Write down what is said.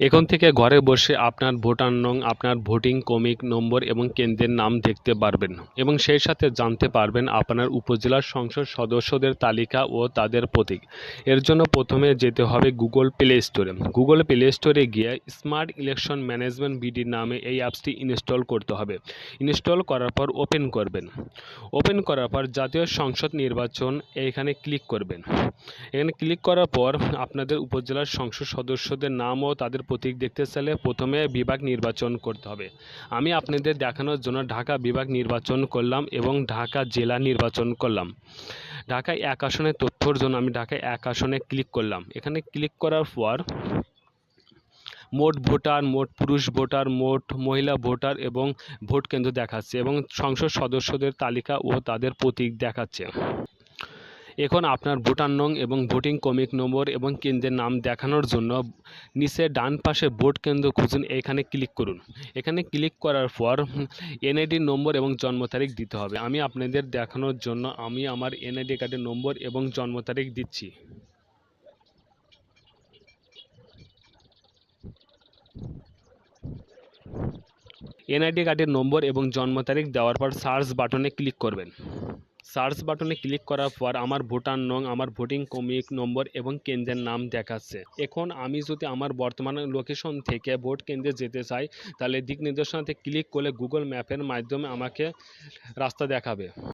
এখন থেকে ঘরে বসে আপনার ভোটার নং, আপনার ভোটিং কমিক নম্বর এবং কেন্দ্রের নাম দেখতে পারবেন এবং সেই সাথে জানতে পারবেন আপনার উপজেলার সংসদ সদস্যদের তালিকা ও তাদের প্রতীক। এর জন্য প্রথমে যেতে হবে গুগল প্লে স্টোরে। গুগল প্লে স্টোরে গিয়ে স্মার্ট ইলেকশন ম্যানেজমেন্ট বিডি নামে এই অ্যাপসটি ইনস্টল করতে হবে। ইনস্টল করার পর ওপেন করবেন। ওপেন করার পর জাতীয় সংসদ নির্বাচন এইখানে ক্লিক করবেন। এখানে ক্লিক করার পর আপনাদের উপজেলার সংসদ সদস্যদের নাম ও তাদের প্রতীক দেখতে চাইলে প্রথমে বিভাগ নির্বাচন করতে হবে। আমি আপনাদের দেখানোর জন্য ঢাকা বিভাগ নির্বাচন করলাম এবং ঢাকা জেলা নির্বাচন করলাম। ঢাকায় 1 আসনের তথ্যর জন্য আমি ঢাকায় 1 আসনে ক্লিক করলাম। এখানে ক্লিক করার পর মোট ভোটার, মোট পুরুষ ভোটার, মোট মহিলা ভোটার এবং ভোট কেন্দ্র দেখাচ্ছে এবং সংসদ সদস্যদের তালিকা ও তাদের প্রতীক দেখাচ্ছে। এখন আপনার ভোটার নং এবং ভোটিং কমিক নম্বর এবং কেন্দ্রের নাম দেখানোর জন্য নিচে ডান পাশে ভোট কেন্দ্র খুঁজুন, এখানে ক্লিক করুন। এখানে ক্লিক করার পর এনআইডি নম্বর এবং জন্ম তারিখ দিতে হবে। আমি আপনাদের দেখানোর জন্য আমি আমার এনআইডি কার্ডের নম্বর এবং জন্ম তারিখ দিচ্ছি। এনআইডি কার্ডের নম্বর এবং জন্ম তারিখ দেওয়ার পর সার্চ বাটনে ক্লিক করবেন। সার্চ বাটনে ক্লিক করার পর আমার ভোটার নং, আমার ভোটিং কমিক নম্বর এবং কেন্দ্রের নাম দেখাচ্ছে। এখন আমি যদি আমার বর্তমান লোকেশন থেকে ভোট কেন্দ্রে যেতে চাই তাহলে দিক নির্দেশনাতে ক্লিক করলে গুগল ম্যাপের মাধ্যমে আমাকে রাস্তা দেখাবে।